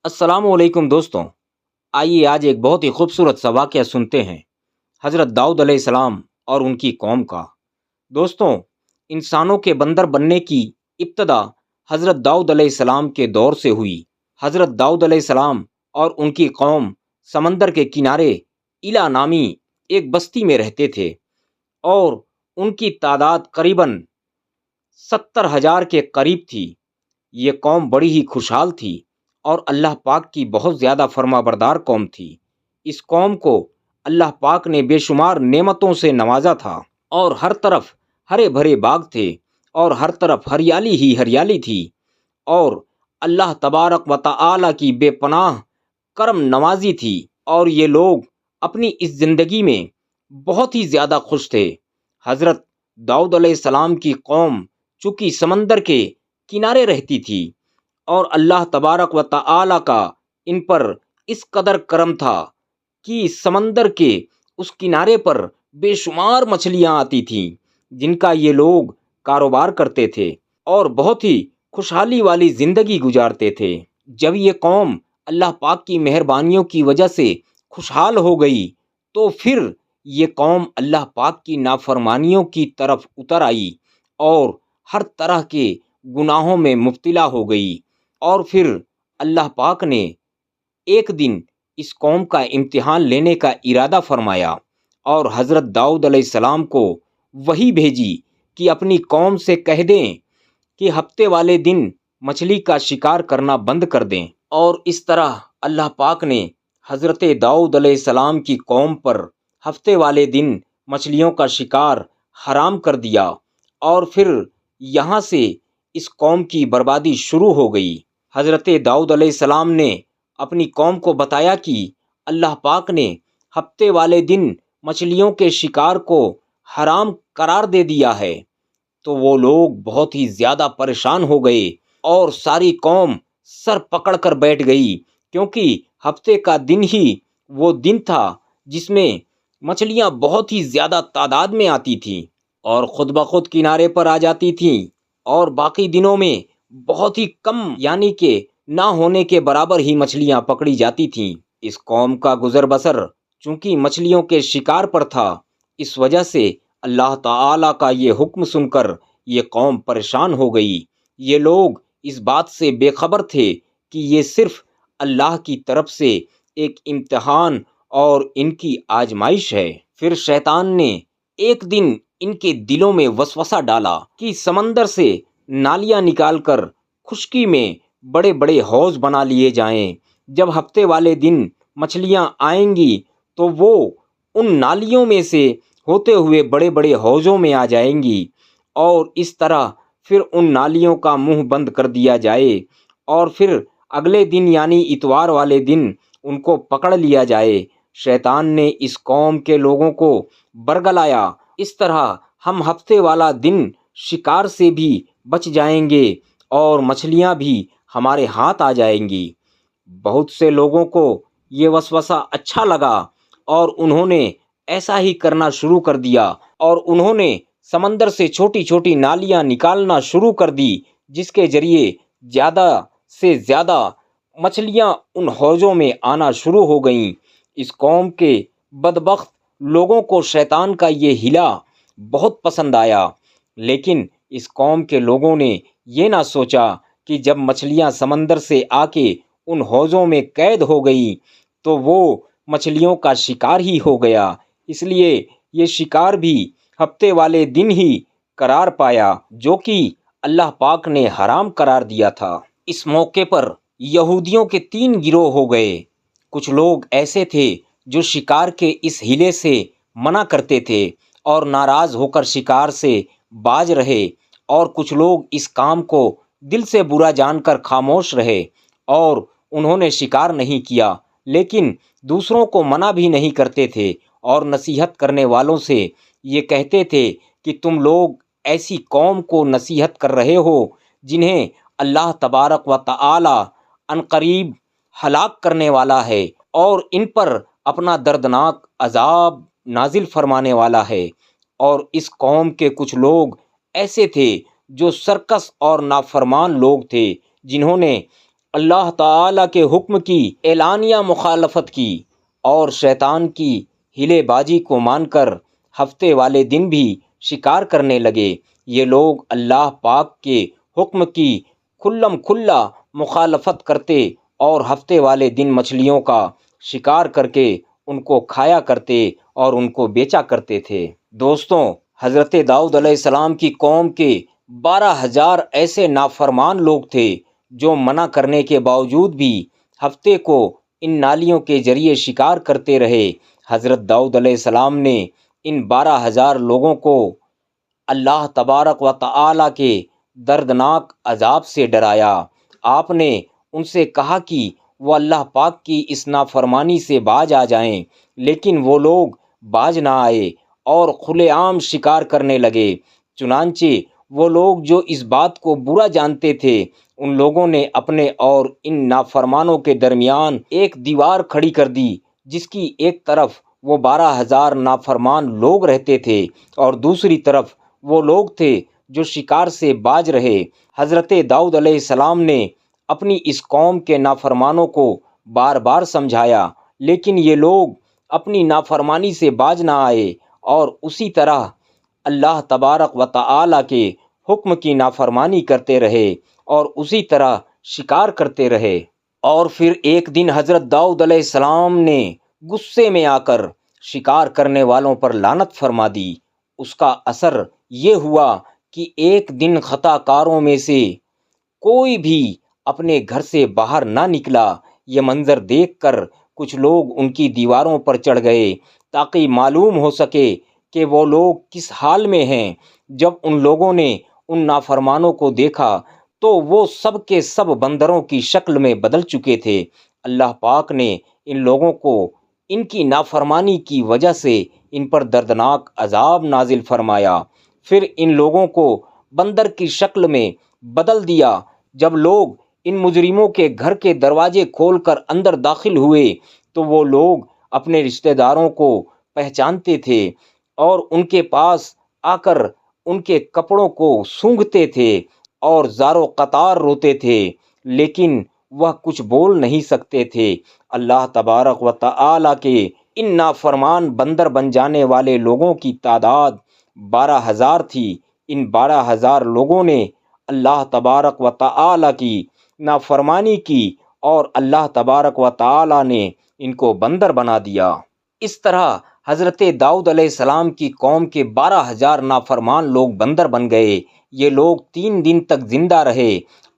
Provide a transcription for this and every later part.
السلام علیکم دوستوں، آئیے آج ایک بہت ہی خوبصورت سا واقعہ سنتے ہیں حضرت داؤد علیہ السلام اور ان کی قوم کا۔ دوستوں، انسانوں کے بندر بننے کی ابتدا حضرت داؤد علیہ السلام کے دور سے ہوئی۔ حضرت داؤد علیہ السلام اور ان کی قوم سمندر کے کنارے ایلا نامی ایک بستی میں رہتے تھے اور ان کی تعداد قریباً 70,000 کے قریب تھی۔ یہ قوم بڑی ہی خوشحال تھی اور اللہ پاک کی بہت زیادہ فرما بردار قوم تھی۔ اس قوم کو اللہ پاک نے بے شمار نعمتوں سے نوازا تھا اور ہر طرف ہرے بھرے باغ تھے اور ہر طرف ہریالی ہی ہریالی تھی، اور اللہ تبارک و تعالی کی بے پناہ کرم نوازی تھی، اور یہ لوگ اپنی اس زندگی میں بہت ہی زیادہ خوش تھے۔ حضرت داؤد علیہ السلام کی قوم چونکہ سمندر کے کنارے رہتی تھی اور اللہ تبارک و تعالی کا ان پر اس قدر کرم تھا کہ سمندر کے اس کنارے پر بے شمار مچھلیاں آتی تھیں جن کا یہ لوگ کاروبار کرتے تھے اور بہت ہی خوشحالی والی زندگی گزارتے تھے۔ جب یہ قوم اللہ پاک کی مہربانیوں کی وجہ سے خوشحال ہو گئی تو پھر یہ قوم اللہ پاک کی نافرمانیوں کی طرف اتر آئی اور ہر طرح کے گناہوں میں مبتلا ہو گئی، اور پھر اللہ پاک نے ایک دن اس قوم کا امتحان لینے کا ارادہ فرمایا اور حضرت داؤد علیہ السلام کو وحی بھیجی کہ اپنی قوم سے کہہ دیں کہ ہفتے والے دن مچھلی کا شکار کرنا بند کر دیں، اور اس طرح اللہ پاک نے حضرت داؤد علیہ السلام کی قوم پر ہفتے والے دن مچھلیوں کا شکار حرام کر دیا، اور پھر یہاں سے اس قوم کی بربادی شروع ہو گئی۔ حضرت داؤد علیہ السلام نے اپنی قوم کو بتایا کہ اللہ پاک نے ہفتے والے دن مچھلیوں کے شکار کو حرام قرار دے دیا ہے، تو وہ لوگ بہت ہی زیادہ پریشان ہو گئے اور ساری قوم سر پکڑ کر بیٹھ گئی، کیونکہ ہفتے کا دن ہی وہ دن تھا جس میں مچھلیاں بہت ہی زیادہ تعداد میں آتی تھیں اور خود بخود کنارے پر آ جاتی تھیں، اور باقی دنوں میں بہت ہی کم یعنی کہ نہ ہونے کے برابر ہی مچھلیاں پکڑی جاتی تھیں۔ اس قوم کا گزر بسر چونکہ مچھلیوں کے شکار پر تھا، اس وجہ سے اللہ تعالی کا یہ حکم سن کر یہ قوم پریشان ہو گئی۔ یہ لوگ اس بات سے بے خبر تھے کہ یہ صرف اللہ کی طرف سے ایک امتحان اور ان کی آزمائش ہے۔ پھر شیطان نے ایک دن ان کے دلوں میں وسوسہ ڈالا کہ سمندر سے نالیاں نکال کر خشکی میں بڑے بڑے حوض بنا لیے جائیں۔ جب ہفتے والے دن مچھلیاں آئیں گی تو وہ ان نالیوں میں سے ہوتے ہوئے بڑے بڑے حوضوں میں آ جائیں گی، اور اس طرح پھر ان نالیوں کا منہ بند کر دیا جائے، اور پھر اگلے دن یعنی اتوار والے دن ان کو پکڑ لیا جائے۔ شیطان نے اس قوم کے لوگوں کو برگلایا، اس طرح ہم ہفتے والا دن شکار سے بھی بچ جائیں گے اور مچھلیاں بھی ہمارے ہاتھ آ جائیں گی۔ بہت سے لوگوں کو یہ وسوسہ اچھا لگا اور انہوں نے ایسا ہی کرنا شروع کر دیا، اور انہوں نے سمندر سے چھوٹی چھوٹی نالیاں نکالنا شروع کر دی، جس کے ذریعے زیادہ سے زیادہ مچھلیاں ان حوضوں میں آنا شروع ہو گئیں۔ اس قوم کے بدبخت لوگوں کو شیطان کا یہ ہیلا بہت پسند آیا، لیکن اس قوم کے لوگوں نے یہ نہ سوچا کہ جب مچھلیاں سمندر سے آ کے ان حوضوں میں قید ہو گئی تو وہ مچھلیوں کا شکار ہی ہو گیا، اس لیے یہ شکار بھی ہفتے والے دن ہی قرار پایا جو کہ اللہ پاک نے حرام قرار دیا تھا۔ اس موقع پر یہودیوں کے 3 گروہ ہو گئے۔ کچھ لوگ ایسے تھے جو شکار کے اس ہیلے سے منع کرتے تھے اور ناراض ہو کر شکار سے باز رہے، اور کچھ لوگ اس کام کو دل سے برا جان کر خاموش رہے اور انہوں نے شکار نہیں کیا، لیکن دوسروں کو منع بھی نہیں کرتے تھے اور نصیحت کرنے والوں سے یہ کہتے تھے کہ تم لوگ ایسی قوم کو نصیحت کر رہے ہو جنہیں اللہ تبارک و تعالی عنقریب ہلاک کرنے والا ہے اور ان پر اپنا دردناک عذاب نازل فرمانے والا ہے۔ اور اس قوم کے کچھ لوگ ایسے تھے جو سرکش اور نافرمان لوگ تھے، جنہوں نے اللہ تعالیٰ کے حکم کی اعلانیہ مخالفت کی اور شیطان کی ہیلے بازی کو مان کر ہفتے والے دن بھی شکار کرنے لگے۔ یہ لوگ اللہ پاک کے حکم کی کھلم کھلا مخالفت کرتے اور ہفتے والے دن مچھلیوں کا شکار کر کے ان کو کھایا کرتے اور ان کو بیچا کرتے تھے۔ دوستوں، حضرت داؤد علیہ السلام کی قوم کے 12,000 ایسے نافرمان لوگ تھے جو منع کرنے کے باوجود بھی ہفتے کو ان نالیوں کے ذریعے شکار کرتے رہے۔ حضرت داؤد علیہ السلام نے ان 12,000 لوگوں کو اللہ تبارک و تعالیٰ کے دردناک عذاب سے ڈرایا۔ آپ نے ان سے کہا کہ وہ اللہ پاک کی اس نافرمانی سے باز آ جائیں، لیکن وہ لوگ باز نہ آئے اور کھلے عام شکار کرنے لگے۔ چنانچہ وہ لوگ جو اس بات کو برا جانتے تھے، ان لوگوں نے اپنے اور ان نافرمانوں کے درمیان ایک دیوار کھڑی کر دی، جس کی ایک طرف وہ 12,000 نافرمان لوگ رہتے تھے اور دوسری طرف وہ لوگ تھے جو شکار سے باز رہے۔ حضرت داؤد علیہ السلام نے اپنی اس قوم کے نافرمانوں کو بار بار سمجھایا، لیکن یہ لوگ اپنی نافرمانی سے باز نہ آئے اور اسی طرح اللہ تبارک و تعالیٰ کے حکم کی نافرمانی کرتے رہے اور اسی طرح شکار کرتے رہے۔ اور پھر ایک دن حضرت داؤد علیہ السلام نے غصے میں آ کر شکار کرنے والوں پر لعنت فرما دی۔ اس کا اثر یہ ہوا کہ ایک دن خطا کاروں میں سے کوئی بھی اپنے گھر سے باہر نہ نکلا۔ یہ منظر دیکھ کر کچھ لوگ ان کی دیواروں پر چڑھ گئے تاکہ معلوم ہو سکے کہ وہ لوگ کس حال میں ہیں۔ جب ان لوگوں نے ان نافرمانوں کو دیکھا تو وہ سب کے سب بندروں کی شکل میں بدل چکے تھے۔ اللہ پاک نے ان لوگوں کو ان کی نافرمانی کی وجہ سے ان پر دردناک عذاب نازل فرمایا۔ پھر ان لوگوں کو بندر کی شکل میں بدل دیا۔ جب لوگ ان مجرموں کے گھر کے دروازے کھول کر اندر داخل ہوئے تو وہ لوگ اپنے رشتہ داروں کو پہچانتے تھے اور ان کے پاس آ کر ان کے کپڑوں کو سونگھتے تھے اور زارو قطار روتے تھے، لیکن وہ کچھ بول نہیں سکتے تھے۔ اللہ تبارک و تعالیٰ کے ان نافرمان بندر بن جانے والے لوگوں کی تعداد 12,000 تھی۔ ان 12,000 لوگوں نے اللہ تبارک و تعالیٰ کی نافرمانی کی اور اللہ تبارک و تعالیٰ نے ان کو بندر بنا دیا۔ اس طرح حضرت داؤد علیہ السلام کی قوم کے 12,000 نافرمان لوگ بندر بن گئے۔ یہ لوگ 3 دن تک زندہ رہے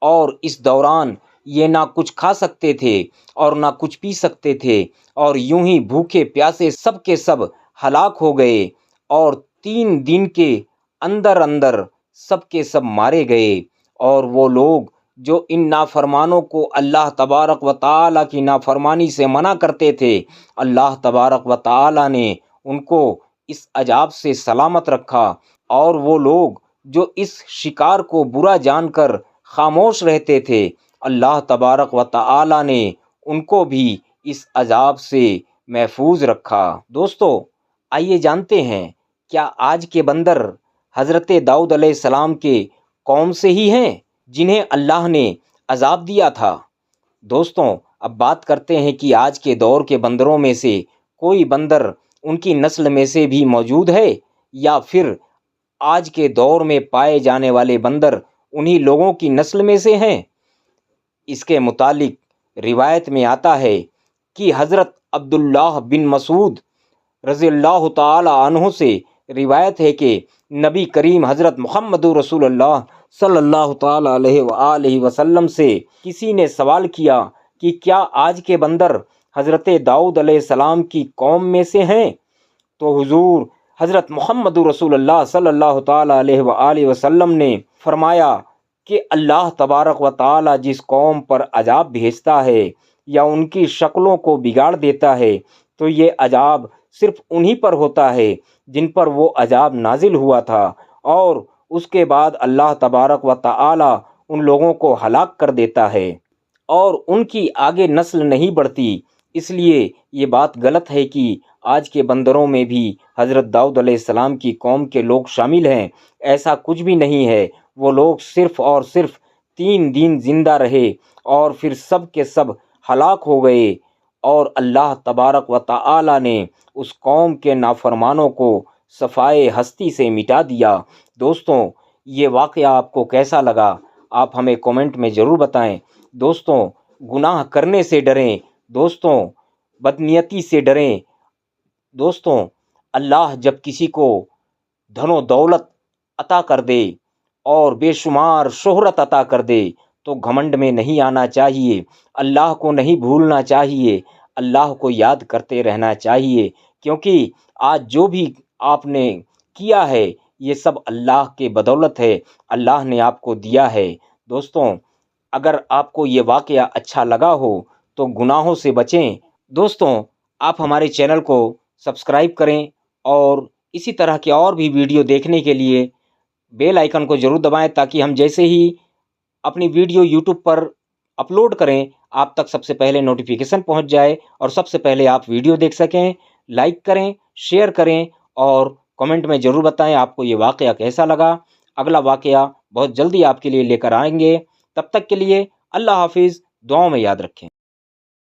اور اس دوران یہ نہ کچھ کھا سکتے تھے اور نہ کچھ پی سکتے تھے، اور یوں ہی بھوکے پیاسے سب کے سب ہلاک ہو گئے، اور 3 دن کے اندر اندر سب کے سب مارے گئے۔ اور وہ لوگ جو ان نافرمانوں کو اللہ تبارک و تعالیٰ کی نافرمانی سے منع کرتے تھے، اللہ تبارک و تعالیٰ نے ان کو اس عذاب سے سلامت رکھا، اور وہ لوگ جو اس شکار کو برا جان کر خاموش رہتے تھے، اللہ تبارک و تعالیٰ نے ان کو بھی اس عذاب سے محفوظ رکھا۔ دوستو، آئیے جانتے ہیں کیا آج کے بندر حضرت داؤد علیہ السلام کے قوم سے ہی ہیں جنہیں اللہ نے عذاب دیا تھا؟ دوستوں، اب بات کرتے ہیں کہ آج کے دور کے بندروں میں سے کوئی بندر ان کی نسل میں سے بھی موجود ہے، یا پھر آج کے دور میں پائے جانے والے بندر انہی لوگوں کی نسل میں سے ہیں؟ اس کے متعلق روایت میں آتا ہے کہ حضرت عبداللہ بن مسعود رضی اللہ تعالی عنہ سے روایت ہے کہ نبی کریم حضرت محمد رسول اللہ صلی اللہ تعالی علیہ وآلہ وسلم سے کسی نے سوال کیا کہ کیا آج کے بندر حضرت داؤد علیہ السلام کی قوم میں سے ہیں؟ تو حضور حضرت محمد رسول اللہ صلی اللہ تعالی علیہ وآلہ وسلم نے فرمایا کہ اللہ تبارک و تعالی جس قوم پر عذاب بھیجتا ہے یا ان کی شکلوں کو بگاڑ دیتا ہے تو یہ عذاب صرف انہی پر ہوتا ہے جن پر وہ عذاب نازل ہوا تھا، اور اس کے بعد اللہ تبارک و تعالی ان لوگوں کو ہلاک کر دیتا ہے اور ان کی آگے نسل نہیں بڑھتی۔ اس لیے یہ بات غلط ہے کہ آج کے بندروں میں بھی حضرت داؤد علیہ السلام کی قوم کے لوگ شامل ہیں۔ ایسا کچھ بھی نہیں ہے۔ وہ لوگ صرف اور صرف 3 دن زندہ رہے اور پھر سب کے سب ہلاک ہو گئے، اور اللہ تبارک و تعالی نے اس قوم کے نافرمانوں کو صفائے ہستی سے مٹا دیا۔ دوستوں، یہ واقعہ آپ کو کیسا لگا؟ آپ ہمیں کومنٹ میں ضرور بتائیں۔ دوستوں، گناہ کرنے سے ڈریں، دوستوں بدنیتی سے ڈریں۔ دوستوں، اللہ جب کسی کو دھن و دولت عطا کر دے اور بے شمار شہرت عطا کر دے تو گھمنڈ میں نہیں آنا چاہیے، اللہ کو نہیں بھولنا چاہیے، اللہ کو یاد کرتے رہنا چاہیے، کیونکہ آج جو بھی آپ نے کیا ہے یہ سب اللہ کے بدولت ہے، اللہ نے آپ کو دیا ہے۔ دوستوں، اگر آپ کو یہ واقعہ اچھا لگا ہو تو گناہوں سے بچیں۔ دوستوں، آپ ہمارے چینل کو سبسکرائب کریں اور اسی طرح کے اور بھی ویڈیو دیکھنے کے لیے بیل آئیکن کو ضرور دبائیں، تاکہ ہم جیسے ہی اپنی ویڈیو یوٹیوب پر اپلوڈ کریں آپ تک سب سے پہلے نوٹیفیکیشن پہنچ جائے اور سب سے پہلے آپ ویڈیو دیکھ سکیں۔ لائک کریں، شیئر کریں اور کمنٹ میں ضرور بتائیں آپ کو یہ واقعہ کیسا لگا۔ اگلا واقعہ بہت جلدی آپ کے لیے لے کر آئیں گے، تب تک کے لیے اللہ حافظ، دعاؤں میں یاد رکھیں۔